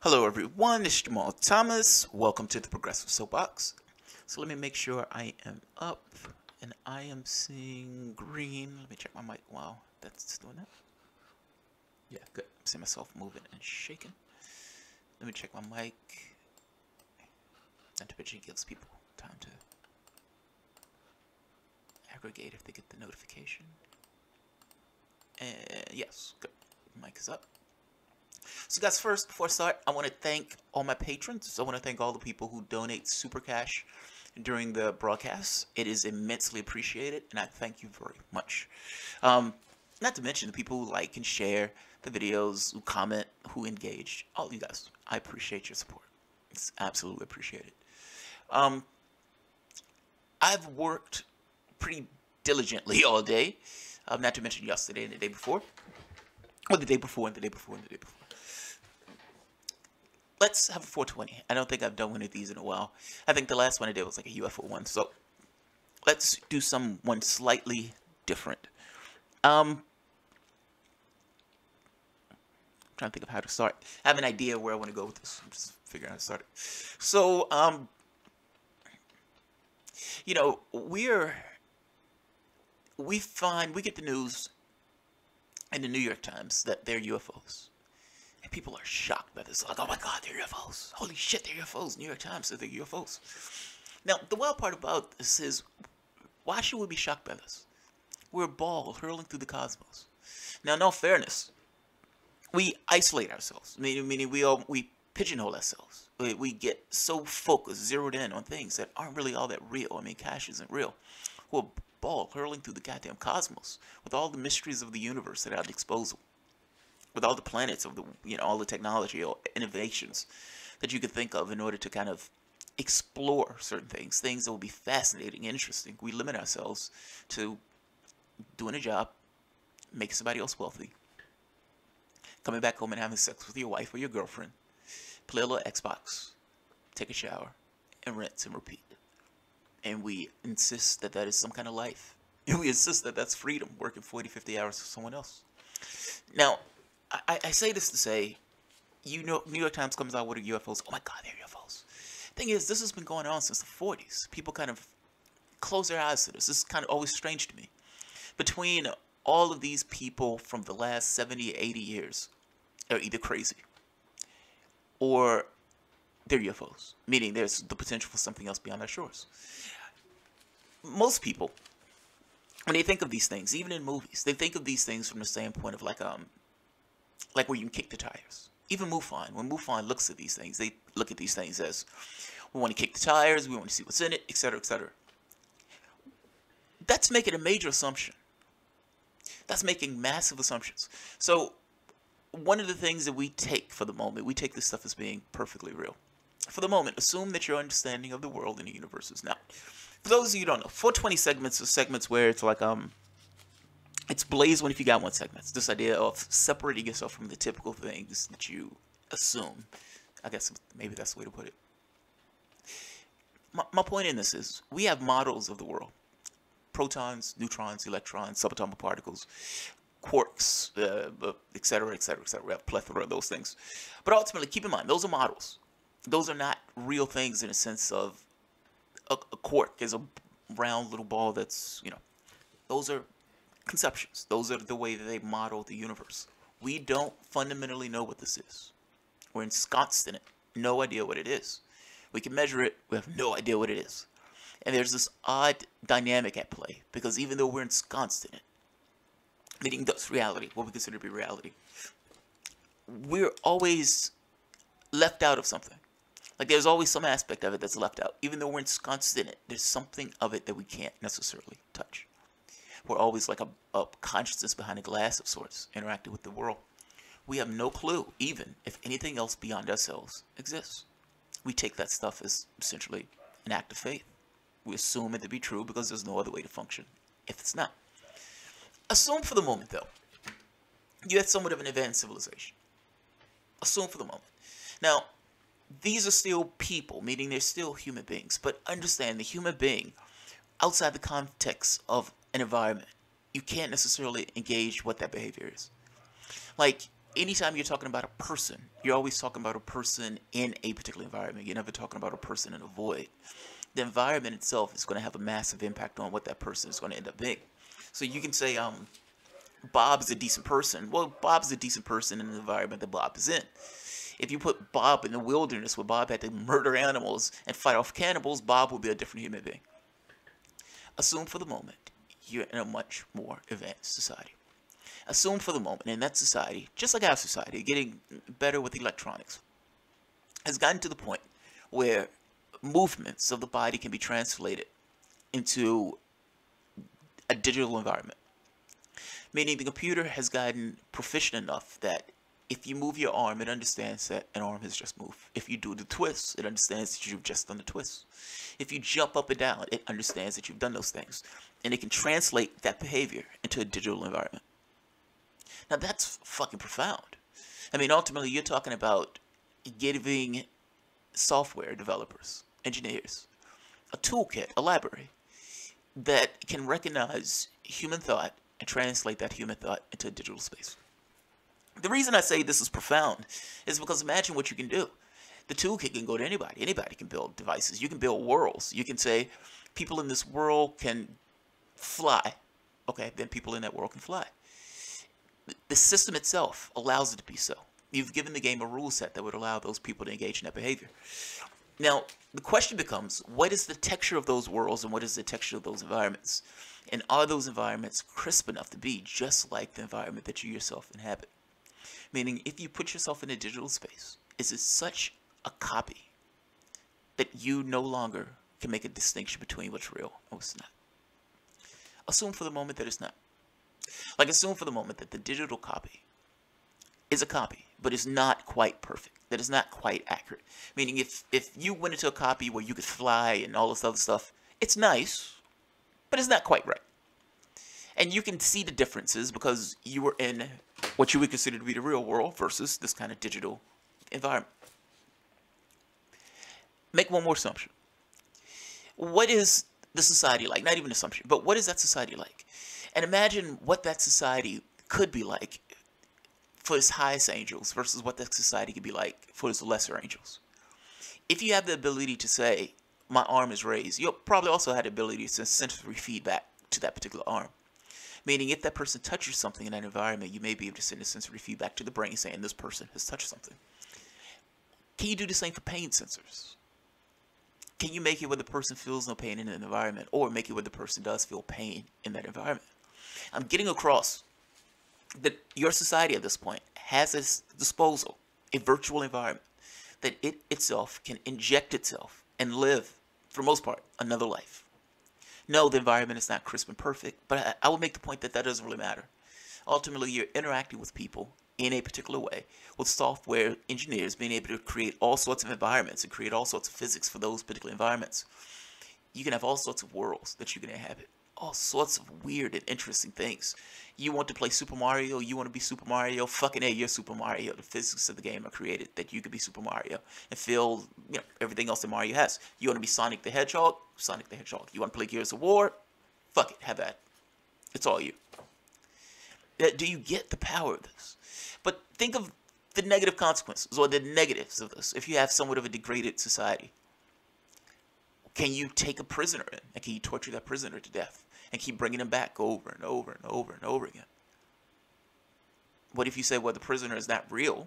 Hello everyone, this is Jamal Thomas. Welcome to the Progressive Soapbox. So let me make sure I am up and I am seeing green. Let me check my mic. Wow, that's doing that. Yeah, good. I'm seeing myself moving and shaking. Let me check my mic. And to mention gives people time to aggregate if they get the notification. And yes, good. Mic is up. So guys, first, before I start, I want to thank all my patrons. I want to thank all the people who donate Super Cash during the broadcast. It is immensely appreciated, and I thank you very much. Not to mention the people who like and share the videos, who comment, who engage. All of you guys, I appreciate your support. It's absolutely appreciated. I've worked pretty diligently all day, not to mention yesterday and the day before. Or the day before and the day before and the day before. Let's have a 420. I don't think I've done one of these in a while. I think the last one I did was like a UFO one. So let's do one slightly different. I'm trying to think of how to start. I have an idea where I want to go with this. I'm just figuring out how to start it. So, you know, we get the news in the New York Times that they're UFOs. And people are shocked by this. Like, oh my God, they're UFOs. Holy shit, they're UFOs. New York Times said they're UFOs. Now, the wild part about this is, why should we be shocked by this? We're a ball hurling through the cosmos. Now, in all fairness, we isolate ourselves. Meaning we pigeonhole ourselves. We get so focused, zeroed in on things that aren't really all that real. I mean, cash isn't real. We're a ball hurling through the goddamn cosmos with all the mysteries of the universe at our disposal. With all the planets of the, all the technology or innovations that you could think of in order to kind of explore certain things that will be fascinating and interesting. We limit ourselves to doing a job, making somebody else wealthy, coming back home and having sex with your wife or your girlfriend, play a little Xbox, take a shower, and rinse and repeat. And we insist that that is some kind of life. And we insist that that's freedom, working 40, 50 hours for someone else. Now, I say this to say, New York Times comes out with UFOs. Oh my God, they're UFOs. Thing is, this has been going on since the 40s. People kind of close their eyes to this. This is kind of always strange to me. Between all of these people from the last 70, 80 years are either crazy or they're UFOs, meaning there's the potential for something else beyond our shores. Most people, when they think of these things, even in movies, they think of these things from the standpoint of like where you can kick the tires. Even MUFON, when MUFON looks at these things, they look at these things as, we want to kick the tires, we want to see what's in it, etc., etc. That's making a major assumption. That's making massive assumptions. So, one of the things that we take for the moment, we take this stuff as being perfectly real. For the moment, assume that your understanding of the world and the universe is not. For those of you who don't know, 420 segments are segments where it's like, it's blaze one if you got one segment. It's this idea of separating yourself from the typical things that you assume. I guess maybe that's the way to put it. My point in this is, we have models of the world. Protons, neutrons, electrons, subatomic particles, quarks, etc., etc., etc. We have a plethora of those things. But ultimately, keep in mind, those are models. Those are not real things in a sense of a quark is a round little ball that's, those are conceptions. Those are the way that they model the universe. We don't fundamentally know what this is. We're ensconced in it. No idea what it is. We can measure it. We have no idea what it is. And there's this odd dynamic at play, because even though we're ensconced in it, meaning that's reality, what we consider to be reality, we're always left out of something. Like there's always some aspect of it that's left out. Even though we're ensconced in it, there's something of it that we can't necessarily touch. We're always like a consciousness behind a glass of sorts, interacting with the world. We have no clue, even if anything else beyond ourselves exists. We take that stuff as essentially an act of faith. We assume it to be true because there's no other way to function if it's not. Assume for the moment, though, you had somewhat of an advanced civilization. Assume for the moment. Now, these are still people, meaning they're still human beings, but understand the human being, outside the context of an environment, you can't necessarily engage what that behavior is. Like, anytime you're talking about a person, you're always talking about a person in a particular environment. You're never talking about a person in a void. The environment itself is going to have a massive impact on what that person is going to end up being. So you can say, Bob's a decent person. Well, Bob's a decent person in the environment that Bob is in. If you put Bob in the wilderness where Bob had to murder animals and fight off cannibals, Bob would be a different human being. Assume for the moment you're in a much more advanced society. Assume for the moment in that society, just like our society, getting better with electronics, has gotten to the point where movements of the body can be translated into a digital environment. Meaning the computer has gotten proficient enough that if you move your arm, it understands that an arm has just moved. If you do the twist, it understands that you've just done the twist. If you jump up and down, it understands that you've done those things. And it can translate that behavior into a digital environment. Now that's fucking profound. I mean, ultimately, you're talking about giving software developers, engineers, a toolkit, a library, that can recognize human thought and translate that human thought into a digital space. The reason I say this is profound is because imagine what you can do. The toolkit can go to anybody. Anybody can build devices. You can build worlds. You can say people in this world can fly. Okay, then people in that world can fly. The system itself allows it to be so. You've given the game a rule set that would allow those people to engage in that behavior. Now, the question becomes, what is the texture of those worlds and what is the texture of those environments? And are those environments crisp enough to be just like the environment that you yourself inhabit? Meaning, if you put yourself in a digital space, is it such a copy that you no longer can make a distinction between what's real and what's not? Assume for the moment that it's not. Like, assume for the moment that the digital copy is a copy, but it's not quite perfect, that it's not quite accurate. Meaning, if you went into a copy where you could fly and all this other stuff, it's nice, but it's not quite right. And you can see the differences because you were in what you would consider to be the real world versus this kind of digital environment. Make one more assumption. What is the society like? Not even an assumption, but what is that society like? And imagine what that society could be like for its highest angels versus what that society could be like for its lesser angels. If you have the ability to say, my arm is raised, you'll probably also have the ability to send sensory feedback to that particular arm. Meaning, if that person touches something in that environment, you may be able to send a sensory feedback to the brain saying this person has touched something. Can you do the same for pain sensors? Can you make it where the person feels no pain in an environment, or make it where the person does feel pain in that environment? I'm getting across that your society at this point has at its disposal a virtual environment that it itself can inject itself and live, for the most part, another life. No, the environment is not crisp and perfect, but I would make the point that that doesn't really matter. Ultimately, you're interacting with people in a particular way, with software engineers being able to create all sorts of environments and create all sorts of physics for those particular environments. You can have all sorts of worlds that you can inhabit, all sorts of weird and interesting things. You want to play Super Mario, you want to be Super Mario, fucking A, you're Super Mario. The physics of the game are created that you could be Super Mario and feel, everything else that Mario has. You want to be Sonic the Hedgehog? Sonic the Hedgehog. You want to play Gears of War? Fuck it, have that. It's all you. Do you get the power of this? But think of the negative consequences or the negatives of this. If you have somewhat of a degraded society, can you take a prisoner in and can you torture that prisoner to death and keep bringing him back over and over and over and over again? What if you say, well, the prisoner is not real?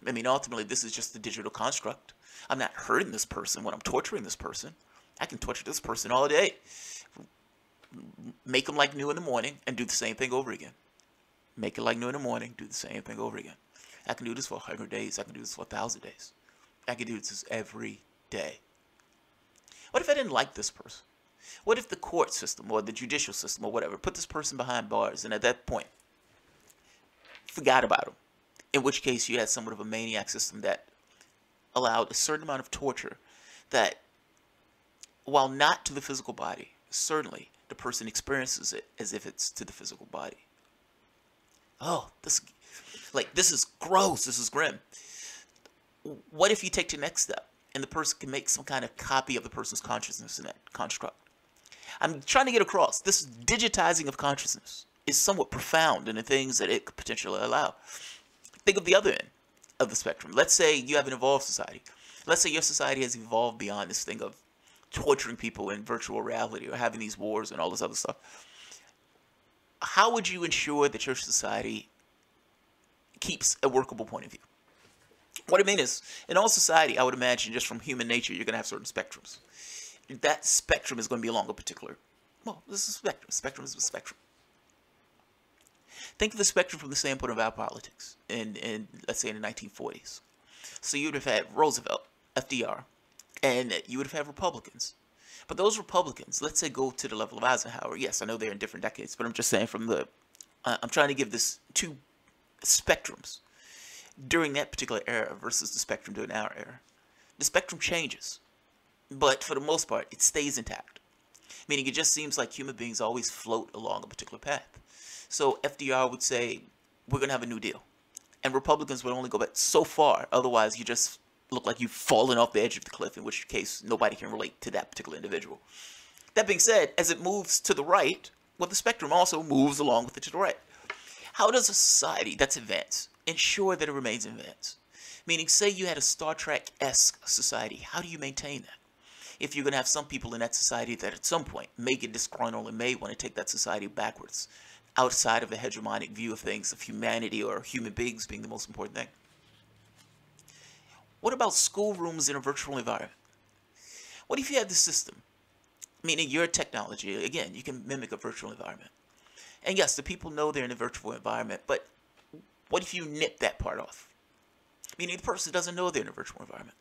I mean, ultimately, this is just a digital construct. I'm not hurting this person when I'm torturing this person. I can torture this person all day. Make them like new in the morning and do the same thing over again. Make it like new in the morning, do the same thing over again. I can do this for 100 days. I can do this for 1,000 days. I can do this every day. What if I didn't like this person? What if the court system or the judicial system or whatever put this person behind bars and at that point forgot about him? In which case you had somewhat of a maniac system that allowed a certain amount of torture that, while not to the physical body, certainly the person experiences it as if it's to the physical body. Oh, this is gross. This is grim. What if you take the next step and the person can make some kind of copy of the person's consciousness in that construct? I'm trying to get across. This digitizing of consciousness is somewhat profound in the things that it could potentially allow. Think of the other end of the spectrum. Let's say you have an evolved society. Let's say your society has evolved beyond this thing of torturing people in virtual reality or having these wars and all this other stuff. How would you ensure that your society keeps a workable point of view? What I mean is, in all society, I would imagine just from human nature, you're going to have certain spectrums. That spectrum is going to be along a particular, well, this is a spectrum. Spectrum is a spectrum. Think of the spectrum from the standpoint of our politics in let's say, in the 1940s. So you would have had Roosevelt, FDR, and you would have had Republicans. But those Republicans, let's say, go to the level of Eisenhower. Yes, I know they're in different decades, but I'm just saying from the, I'm trying to give this two spectrums during that particular era versus the spectrum during our era. The spectrum changes, but for the most part, it stays intact. Meaning it just seems like human beings always float along a particular path. So FDR would say, we're going to have a new deal. And Republicans would only go back so far. Otherwise, you just look like you've fallen off the edge of the cliff, in which case nobody can relate to that particular individual. That being said, as it moves to the right, well, the spectrum also moves along with it to the right. How does a society that's advanced ensure that it remains advanced? Meaning, say you had a Star Trek-esque society. How do you maintain that? If you're going to have some people in that society that at some point may get disgruntled and may want to take that society backwards, outside of the hegemonic view of things, of humanity or human beings being the most important thing. What about schoolrooms in a virtual environment? What if you had the system, meaning your technology, again, you can mimic a virtual environment. And yes, the people know they're in a virtual environment, but what if you nip that part off? Meaning the person doesn't know they're in a virtual environment.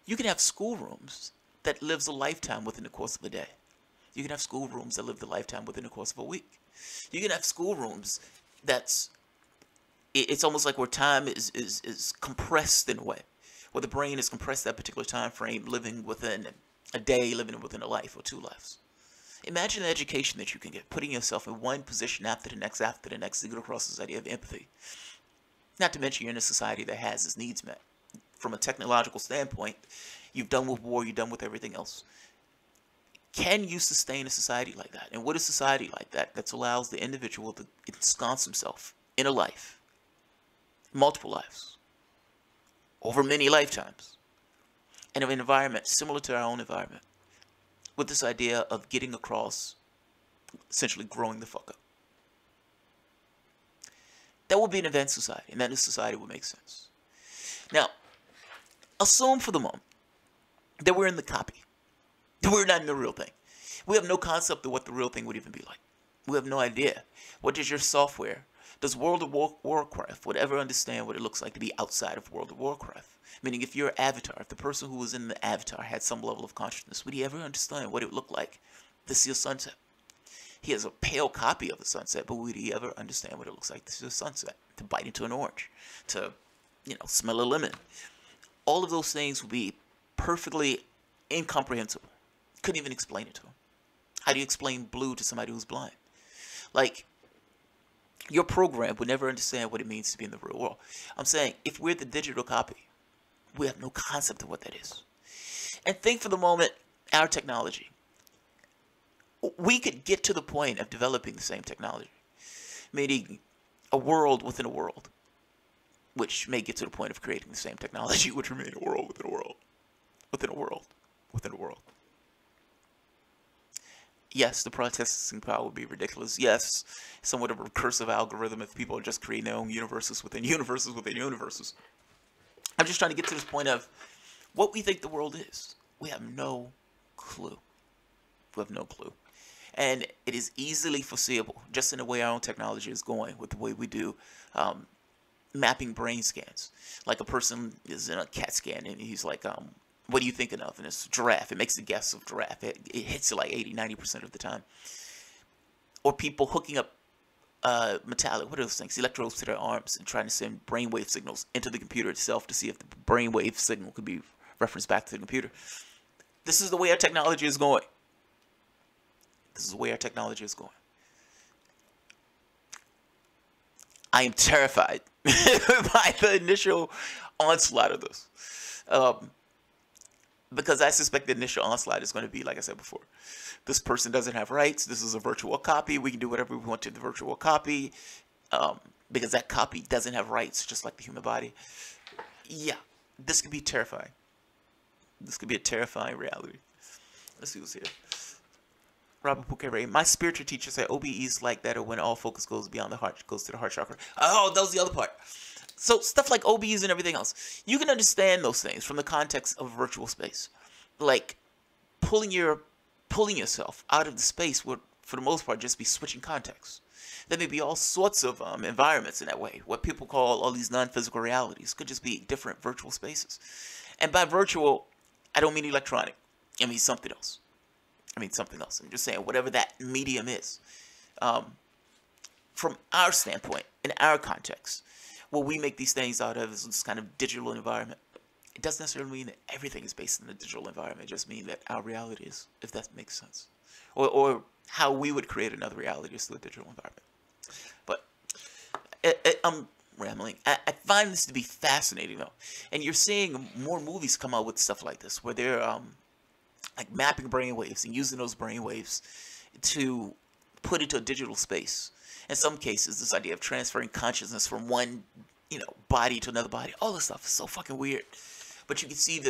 You can have schoolrooms that lives a lifetime within the course of a day. You can have schoolrooms that live the lifetime within the course of a week. You can have schoolrooms that's, it's almost like where time is compressed in a way, where the brain is compressed that particular time frame, living within a day, living within a life or two lives. Imagine the education that you can get, putting yourself in one position after the next, to get across this idea of empathy. Not to mention you're in a society that has its needs met. From a technological standpoint, you've done with war, you've done with everything else. Can you sustain a society like that? And what is society like that allows the individual to ensconce himself in a life, multiple lives, over many lifetimes, in an environment similar to our own environment, with this idea of getting across, essentially growing the fuck up? That would be an advanced society, and that society would make sense. Now, assume for the moment that we're in the copy. We're not in the real thing. We have no concept of what the real thing would even be like. We have no idea. What does your software, does World of Warcraft would ever understand what it looks like to be outside of World of Warcraft? Meaning if your avatar, if the person who was in the avatar had some level of consciousness, would he ever understand what it would look like to see a sunset? He has a pale copy of the sunset, but would he ever understand what it looks like to see a sunset? To bite into an orange? To, smell a lemon? All of those things would be perfectly incomprehensible. Couldn't even explain it to him. How do you explain blue to somebody who's blind? Like, your program would never understand what it means to be in the real world. I'm saying, if we're the digital copy, we have no concept of what that is. And think for the moment, our technology. We could get to the point of developing the same technology. Meaning, a world within a world. Which may get to the point of creating the same technology, which remain a world within a world. Within a world. Within a world. Yes, the processing power would be ridiculous. Yes, somewhat of a recursive algorithm if people are just creating their own universes within universes within universes. I'm just trying to get to this point of what we think the world is. We have no clue. We have no clue. And it is easily foreseeable, just in the way our own technology is going, with the way we do mapping brain scans. Like a person is in a CAT scan and he's like, what are you thinking of? And it's giraffe. It makes a guess of giraffe. It hits it like 80-90% of the time. Or people hooking up metallic, what are those things? Electrodes to their arms and trying to send brainwave signals into the computer itself to see if the brainwave signal could be referenced back to the computer. This is the way our technology is going. This is the way our technology is going. I am terrified by the initial onslaught of this. Because I suspect the initial onslaught is going to be, like I said before, this person doesn't have rights. This is a virtual copy. We can do whatever we want to the virtual copy. because that copy doesn't have rights, just like the human body. Yeah, this could be terrifying. This could be a terrifying reality. Let's see what's here. Robert Pouquet, my spiritual teacher said OBEs like that are when all focus goes beyond the heart, goes to the heart chakra. Oh, that was the other part. So stuff like OBEs and everything else, you can understand those things from the context of virtual space. Like pulling yourself out of the space would, for the most part, just be switching context. There may be all sorts of environments in that way. What people call all these non-physical realities could just be different virtual spaces. And by virtual, I don't mean electronic. I mean something else. I'm just saying whatever that medium is. From our standpoint, in our context, what we make these things out of is this kind of digital environment. It doesn't necessarily mean that everything is based in a digital environment. It just means that our reality is, if that makes sense. Or how we would create another reality is through a digital environment. But I'm rambling. I find this to be fascinating, though. And you're seeing more movies come out with stuff like this, where they're like mapping brainwaves and using those brainwaves to put into a digital space. In some cases, this idea of transferring consciousness from one, body to another body, all this stuff is so fucking weird. But you can see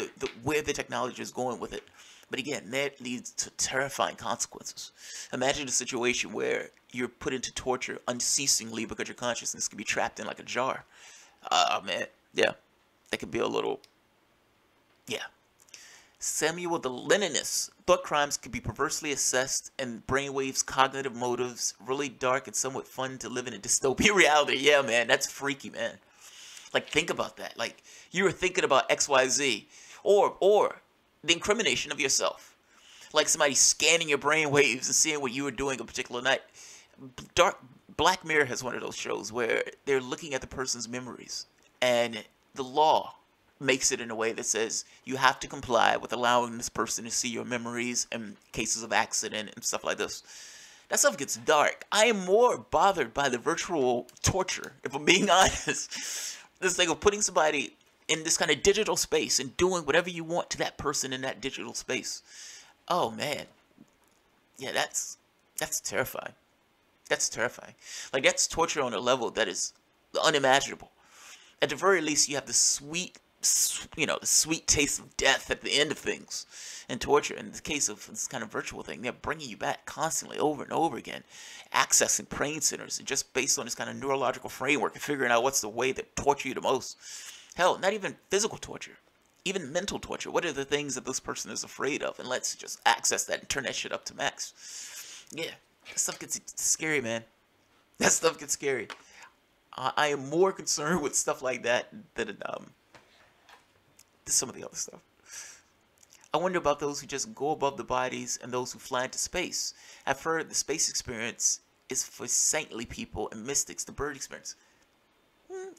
where the technology is going with it. But again, that leads to terrifying consequences. Imagine a situation where you're put into torture unceasingly because your consciousness can be trapped in like a jar. Man, yeah, that could be a little, yeah. Samuel the Leninist. Thought crimes could be perversely assessed and brainwaves, cognitive motives, really dark and somewhat fun to live in a dystopian reality. Yeah, man, that's freaky, man. Like, think about that. Like, you were thinking about XYZ. Or the incrimination of yourself. Like somebody scanning your brainwaves and seeing what you were doing a particular night. Black Mirror has one of those shows where they're looking at the person's memories. And the law makes it in a way that says you have to comply with allowing this person to see your memories in cases of accident and stuff like this. That stuff gets dark. I am more bothered by the virtual torture, if I'm being honest. This thing of putting somebody in this kind of digital space and doing whatever you want to that person in that digital space. Oh, man. Yeah, that's terrifying. That's terrifying. Like, that's torture on a level that is unimaginable. At the very least, you have the sweet taste of death at the end of things and torture. In the case of this kind of virtual thing, they're bringing you back constantly over and over again, accessing brain centers, and just based on this kind of neurological framework and figuring out what's the way that torture you the most. Hell, not even physical torture, even mental torture. What are the things that this person is afraid of? And let's just access that and turn that shit up to max. Yeah, that stuff gets scary, man. That stuff gets scary. I am more concerned with stuff like that than some of the other stuff. I wonder about those who just go above the bodies and those who fly into space. I've heard the space experience is for saintly people and mystics. The bird experience,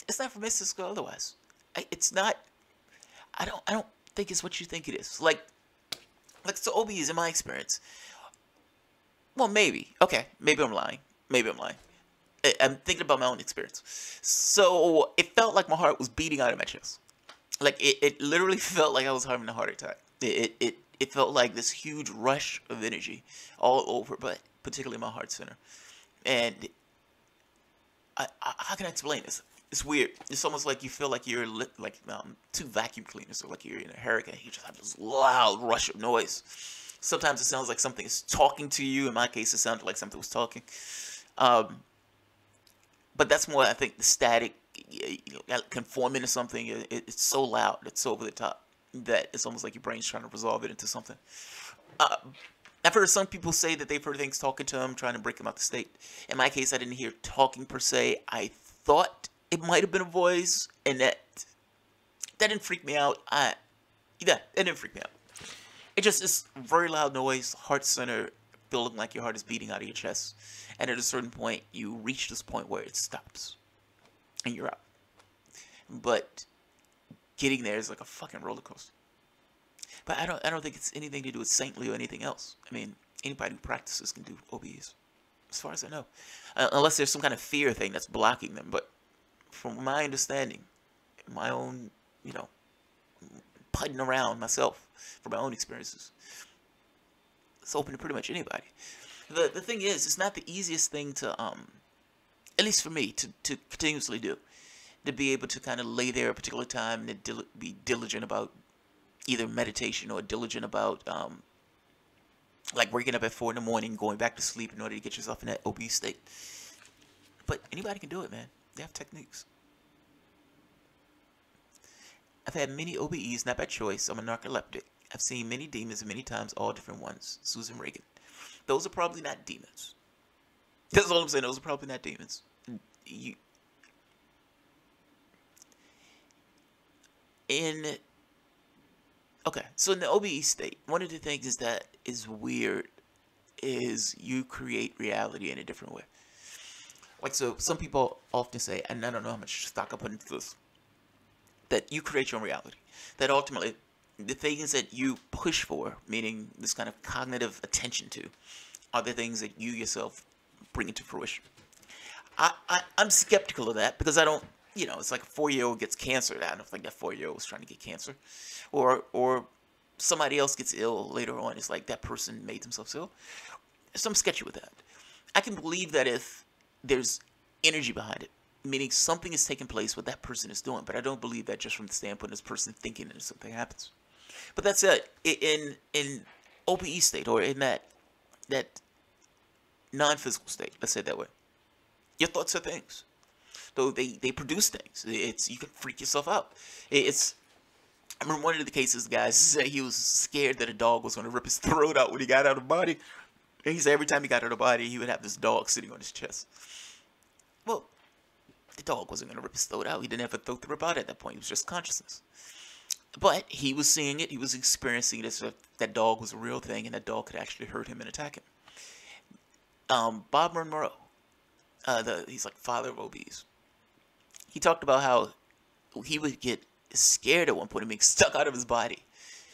it's not for mystics or otherwise. It's not. I don't think it's what you think it is. Like so OBEs in my experience. Well, maybe. Okay, maybe I'm lying. I'm thinking about my own experience. So it felt like my heart was beating out of my chest. Like it literally felt like I was having a heart attack. It felt like this huge rush of energy all over, but particularly my heart center. And how can I explain this? It's weird. It's almost like you feel like you're like two vacuum cleaners, or like you're in a hurricane. You just have this loud rush of noise. Sometimes it sounds like something is talking to you. In my case, it sounded like something was talking. But that's more, I think, the static, conforming to something. It's so loud, it's so over the top, that it's almost like your brain's trying to resolve it into something. I've heard some people say that they've heard things talking to them, trying to break them out the state. In my case, I didn't hear talking per se. I thought it might have been a voice, and that didn't freak me out. It didn't freak me out. It just is very loud noise, heart center, feeling like your heart is beating out of your chest. And at a certain point, you reach this point where it stops, and you're out. But getting there is like a fucking roller coaster. But I don't think it's anything to do with saintly or anything else. I mean, anybody who practices can do OBEs, as far as I know, unless there's some kind of fear thing that's blocking them. But from my understanding, my own, putting around myself from my own experiences, it's open to pretty much anybody. The thing is, it's not the easiest thing to at least for me, to continuously do. To be able to kind of lay there a particular time and be diligent about either meditation or diligent about like waking up at 4 in the morning, going back to sleep in order to get yourself in that OB state. But anybody can do it, man. They have techniques. I've had many OBEs, not by choice. I'm a narcoleptic. I've seen many demons many times, all different ones. Susan Reagan. Those are probably not demons. That's all I'm saying. Those are probably not demons. Okay, so in the OBE state, one of the things that is weird is you create reality in a different way. Like, so some people often say, and I don't know how much stock I put into this, that you create your own reality. That ultimately, the things that you push for, meaning this kind of cognitive attention to, are the things that you yourself bring into fruition. I'm skeptical of that because I don't, you know, it's like a 4-year-old gets cancer. I don't think that 4-year-old was trying to get cancer. Or somebody else gets ill later on. It's like that person made themselves ill. So I'm sketchy with that. I can believe that if there's energy behind it, meaning something is taking place what that person is doing, but I don't believe that just from the standpoint of this person thinking that something happens. But that's it. In OBE state, or in that non-physical state, let's say it that way, your thoughts are things. Though they produce things. You can freak yourself out. I remember one of the cases, guys said he was scared that a dog was going to rip his throat out when he got out of the body. And he said every time he got out of the body, he would have this dog sitting on his chest. Well, the dog wasn't going to rip his throat out. He didn't have a throat to rip out at that point. It was just consciousness. But he was seeing it. He was experiencing this. That dog was a real thing, and that dog could actually hurt him and attack him. Bob Monroe, he's like father of OBs. He talked about how he would get scared at one point of being stuck out of his body.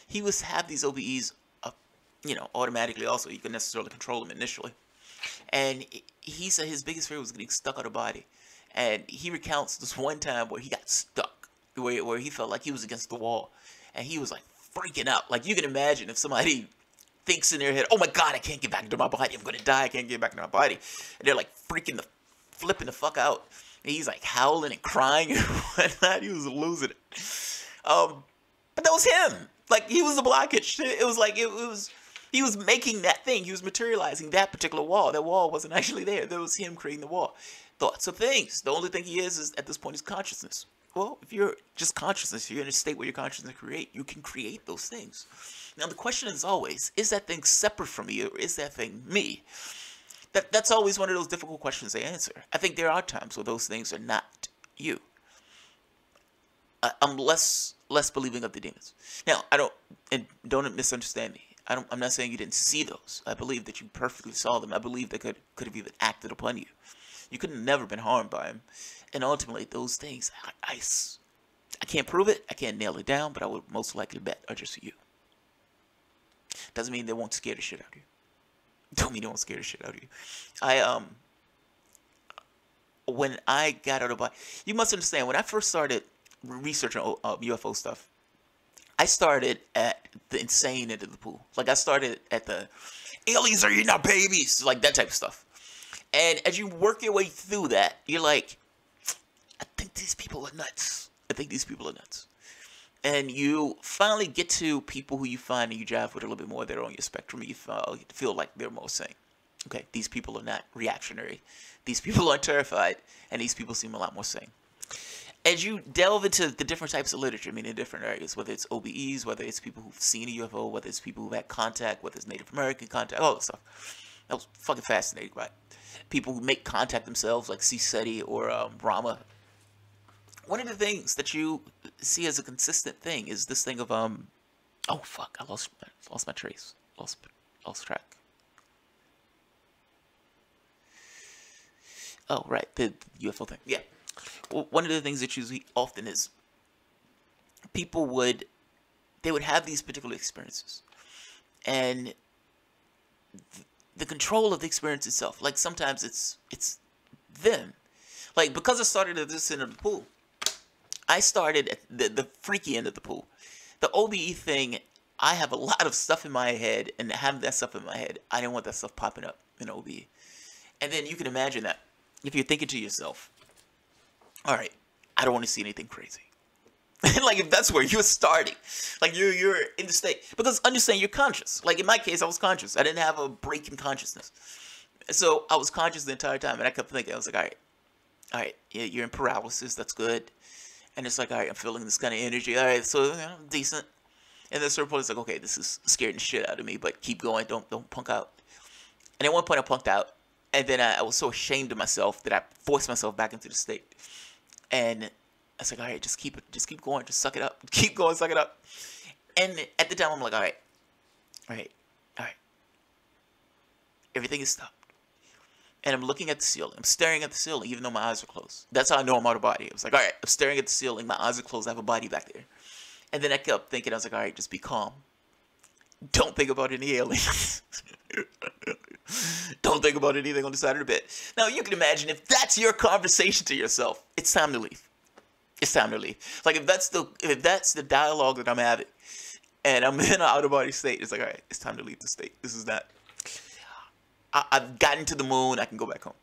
He would have these OBEs, automatically also. You couldn't necessarily control them initially. And he said his biggest fear was getting stuck out of body. And he recounts this one time where he got stuck, where he felt like he was against the wall. And he was like freaking out. Like you can imagine if somebody thinks in their head, oh my God, I can't get back into my body. I'm going to die. I can't get back into my body. And they're like flipping the fuck out. And he's like howling and crying and whatnot. He was losing it. But that was him. Like he was the blockage. It was like he was making that thing. He was materializing that particular wall. That wall wasn't actually there. That was him creating the wall. Thoughts of things. The only thing he is at this point is consciousness. Well, if you're just consciousness, if you're in a state where your consciousness create, you can create those things. Now the question is always, is that thing separate from me or is that thing me? That's always one of those difficult questions to answer. I think there are times where those things are not you. I'm less believing of the demons. Now, don't misunderstand me. I'm not saying you didn't see those. I believe that you perfectly saw them. I believe they could have even acted upon you. You could have never been harmed by them. And ultimately, those things, I can't prove it. I can't nail it down, but I would most likely bet are just you. Doesn't mean they won't scare the shit out of you. Don't mean they won't scare the shit out of you. When I got out of body, you must understand, when I first started researching UFO stuff, I started at the insane end of the pool. Like I started at the aliens are eating our babies, like that type of stuff. And as you work your way through that, you're like, I think these people are nuts. I think these people are nuts. And you finally get to people who you find and you jive with a little bit more. They're on your spectrum. You feel like they're more sane. Okay, these people are not reactionary. These people aren't terrified. And these people seem a lot more sane. As you delve into the different types of literature, I mean, in different areas, whether it's OBEs, whether it's people who've seen a UFO, whether it's people who've had contact, whether it's Native American contact, all that stuff. That was fucking fascinating, right? People who make contact themselves, like C. SETI or Rama. One of the things that you see as a consistent thing is this thing of oh fuck, I lost my trace, lost track. Oh right, the UFO thing. Yeah, well, one of the things that you see often is people would have these particular experiences, and the control of the experience itself. Like sometimes it's them. Like because I started at this end of the pool. I started at the freaky end of the pool. The OBE thing, I have a lot of stuff in my head, and having that stuff in my head, I didn't want that stuff popping up in OBE. And then you can imagine that, if you're thinking to yourself, all right, I don't want to see anything crazy. Like, if that's where you're starting, like you're in the state, because understand you're conscious. Like in my case, I was conscious. I didn't have a break in consciousness, so I was conscious the entire time, and I kept thinking, I was like, all right, yeah, you're in paralysis. That's good. And it's like, all right, I'm feeling this kind of energy. All right, so decent. And then at a certain point, it's like, okay, this is scaring the shit out of me, but keep going. Don't punk out. And at one point, I punked out, and then I was so ashamed of myself that I forced myself back into the state. And I was like, all right, just keep going, just suck it up, keep going, suck it up. And at the time, I'm like, all right, everything is stopped. And I'm looking at the ceiling. I'm staring at the ceiling, even though my eyes are closed. That's how I know I'm out of body. I was like, all right, I'm staring at the ceiling. My eyes are closed. I have a body back there. And then I kept thinking, I was like, all right, just be calm. Don't think about any aliens. Don't think about anything on the side of the bed. Now, you can imagine if that's your conversation to yourself, it's time to leave. It's time to leave. Like, if that's the dialogue that I'm having, and I'm in an out-of-body state, it's like, all right, it's time to leave the state. This is not... I've gotten to the moon. I can go back home.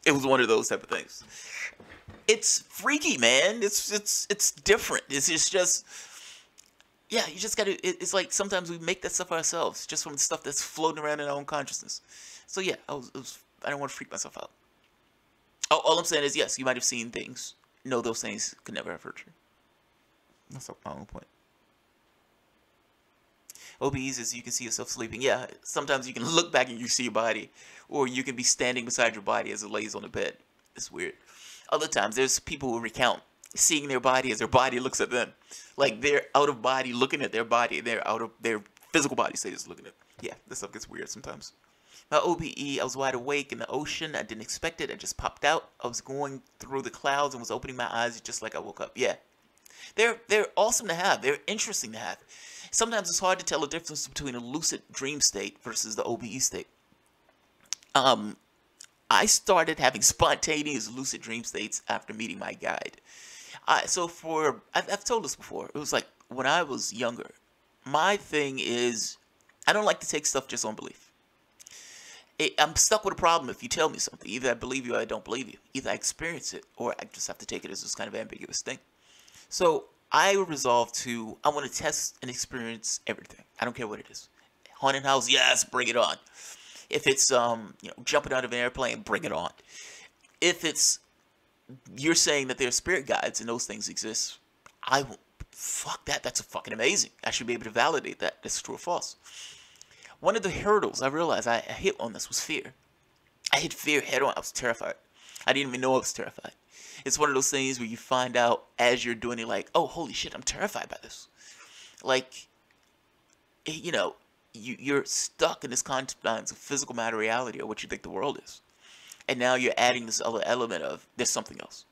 It was one of those type of things. It's freaky, man. It's different. It's just yeah. You just gotta. It's like sometimes we make that stuff ourselves, just from the stuff that's floating around in our own consciousness. So yeah, I don't want to freak myself out. All I'm saying is, yes, you might have seen things. No, those things could never have hurt you. That's my own point. OBEs is you can see yourself sleeping. Yeah, sometimes you can look back and you see your body. Or you can be standing beside your body as it lays on the bed. It's weird. Other times, there's people who recount seeing their body as their body looks at them. Like they're out of body looking at their body. They're out of their physical body status looking at. Yeah, this stuff gets weird sometimes. My OBE, I was wide awake in the ocean. I didn't expect it. I just popped out. I was going through the clouds and was opening my eyes just like I woke up. Yeah. They're awesome to have. They're interesting to have. Sometimes it's hard to tell the difference between a lucid dream state versus the OBE state. I started having spontaneous lucid dream states after meeting my guide. I've told this before. It was like when I was younger. My thing is, I don't like to take stuff just on belief. I'm stuck with a problem if you tell me something. Either I believe you or I don't believe you. Either I experience it or I just have to take it as this kind of ambiguous thing. So I resolved I want to test and experience everything. I don't care what it is. Haunted house, yes, bring it on. If it's jumping out of an airplane, bring it on. If it's you're saying that there are spirit guides and those things exist, I won't. Fuck that. That's fucking amazing. I should be able to validate that. That's true or false. One of the hurdles I realized I hit on this was fear. I hit fear head on. I was terrified. I didn't even know I was terrified. It's one of those things where you find out as you're doing it, like, oh, holy shit, I'm terrified by this. Like, you're stuck in this confines of physical matter reality or what you think the world is. And now you're adding this other element of there's something else.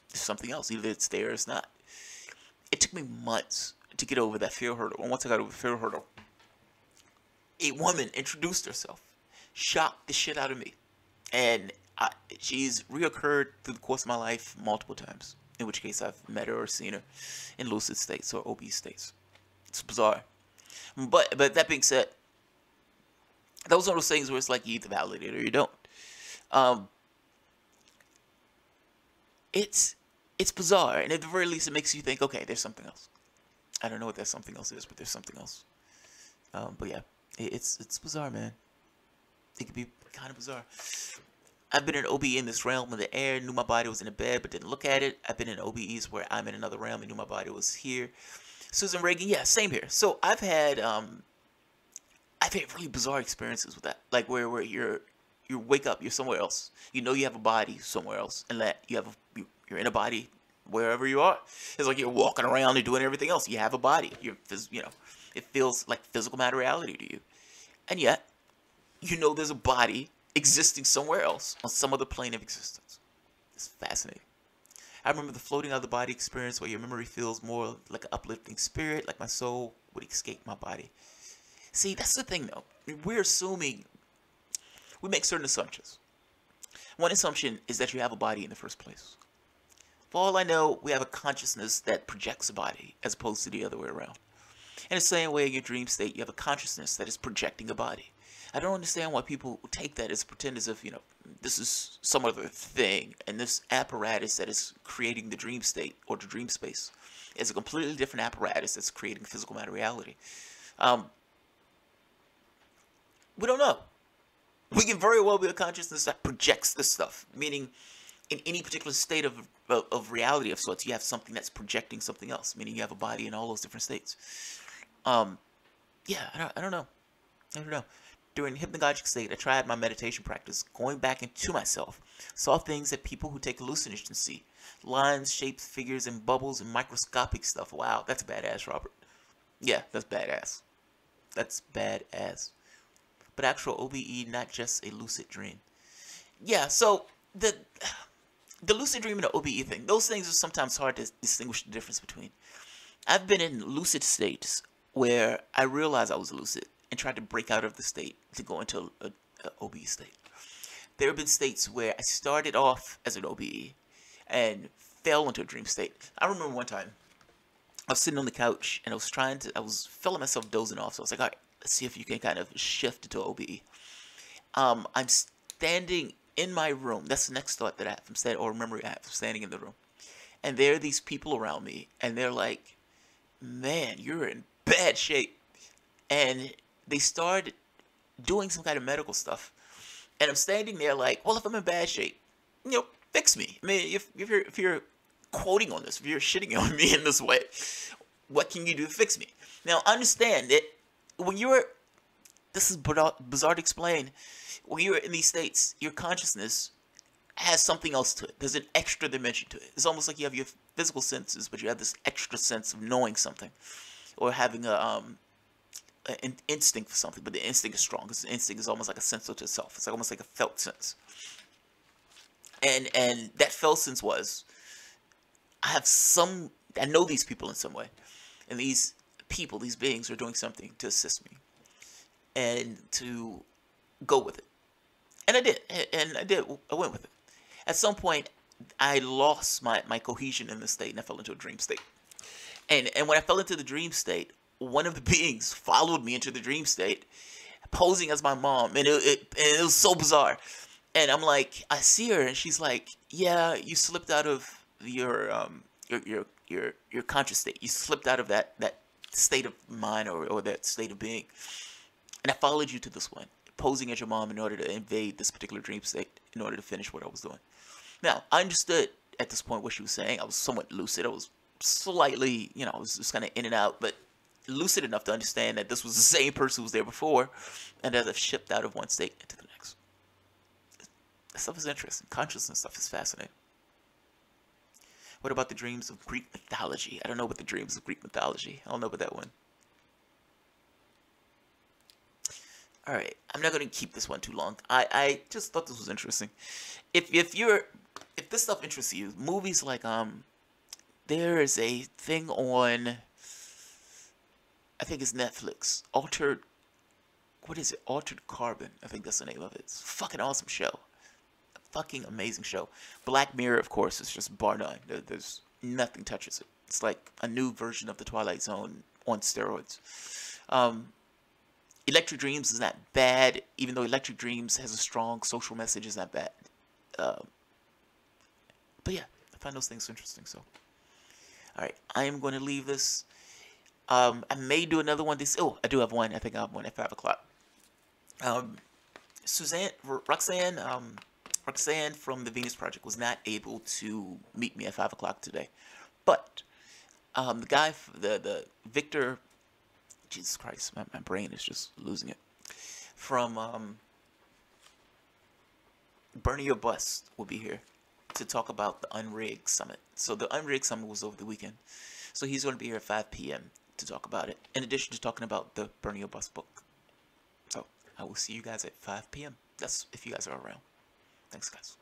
There's something else. Either it's there or it's not. It took me months to get over that fear hurdle. And once I got over the fear hurdle, a woman introduced herself, shocked the shit out of me. And she's reoccurred through the course of my life multiple times. In which case I've met her or seen her in lucid states or OB states. It's bizarre. But that being said, that was one of those things where it's like you either validate it or you don't. It's bizarre, and at the very least, it makes you think, okay, there's something else. I don't know what that something else is, but there's something else. But yeah, it's bizarre, man. It can be kind of bizarre. I've been in OB in this realm of the air, knew my body was in a bed, but didn't look at it. I've been in OBEs where I'm in another realm and knew my body was here. Susan Reagan, yeah, same here. So I've had really bizarre experiences with that, like where you wake up, you're somewhere else. You know you have a body somewhere else, and that you're in a body wherever you are. It's like you're walking around and doing everything else. You have a body. It feels like physical matter reality to you, and yet there's a body existing somewhere else on some other plane of existence. It's fascinating. I remember the floating out of the body experience where your memory feels more like an uplifting spirit, like my soul would escape my body. See, that's the thing though. We're assuming, we make certain assumptions. One assumption is that you have a body in the first place. For all I know, we have a consciousness that projects a body as opposed to the other way around. In the same way in your dream state, you have a consciousness that is projecting a body. I don't understand why people take that as pretend as if, this is some other thing, and this apparatus that is creating the dream state or the dream space is a completely different apparatus that's creating physical matter reality. Um, we don't know. We can very well be a consciousness that projects this stuff, meaning in any particular state of reality of sorts, you have something that's projecting something else, meaning you have a body in all those different states. Yeah, I don't know. I don't know. During hypnagogic state, I tried my meditation practice, going back into myself, saw things that people who take hallucinogens see. Lines, shapes, figures, and bubbles, and microscopic stuff. Wow, that's badass, Robert. Yeah, that's badass. That's badass. But actual OBE, not just a lucid dream. Yeah, so the lucid dream and the OBE thing, those things are sometimes hard to distinguish the difference between. I've been in lucid states where I realized I was lucid and tried to break out of the state to go into a OBE state. There have been states where I started off as an OBE and fell into a dream state. I remember one time I was sitting on the couch and I was feeling myself dozing off. So I was like, all right, let's see if you can kind of shift into OBE. I'm standing in my room. That's the next thought that I have from standing, or memory I have from standing in the room. And there are these people around me, and they're like, man, you're in bad shape. And they started doing some kind of medical stuff. And I'm standing there like, well, if I'm in bad shape, fix me. I mean, if you're quoting on this, if you're shitting on me in this way, what can you do to fix me? Now, understand that when this is bizarre to explain, when you're in these states, your consciousness has something else to it. There's an extra dimension to it. It's almost like you have your physical senses, but you have this extra sense of knowing something, or having an instinct for something. But the instinct is strong, because the instinct is almost like a sense to itself. It's almost like a felt sense. And that felt sense was, I know these people in some way, and these beings are doing something to assist me, and to go with it. And I did, I went with it. At some point, I lost my cohesion in the state, and I fell into a dream state. And when I fell into the dream state, one of the beings followed me into the dream state, posing as my mom, and it was so bizarre. And I'm like, I see her, and she's like, yeah, you slipped out of your conscious state. You slipped out of that state of mind, or that state of being. And I followed you to this one, posing as your mom in order to invade this particular dream state, in order to finish what I was doing. Now, I understood at this point what she was saying. I was somewhat lucid. I was slightly, I was just kind of in and out, but lucid enough to understand that this was the same person who was there before, and that I've shipped out of one state into the next. That stuff is interesting. Consciousness stuff is fascinating. What about the dreams of Greek mythology? I don't know about the dreams of Greek mythology. I don't know about that one. Alright, I'm not going to keep this one too long. I just thought this was interesting. If this stuff interests you, movies like, there is a thing on, I think it's Netflix, Altered Carbon, I think that's the name of it. It's a fucking awesome show. A fucking amazing show. Black Mirror, of course, is just bar none. There's nothing touches it. It's like a new version of the Twilight Zone on steroids. Electric Dreams is not bad, even though Electric Dreams has a strong social message. Is not bad. But yeah, I find those things interesting. So, all right, I am going to leave this. I may do another one. I do have one. I think I have one at 5 o'clock. Roxanne from the Venus Project was not able to meet me at 5 o'clock today, but the guy, the Victor. Jesus Christ, my brain is just losing it. From Burn Your Bus will be here to talk about the Unrigged Summit. So the Unrigged Summit was over the weekend. So he's going to be here at 5 p.m. to talk about it, in addition to talking about the Burn Your Bus book. So I will see you guys at 5 p.m. That's if you guys are around. Thanks, guys.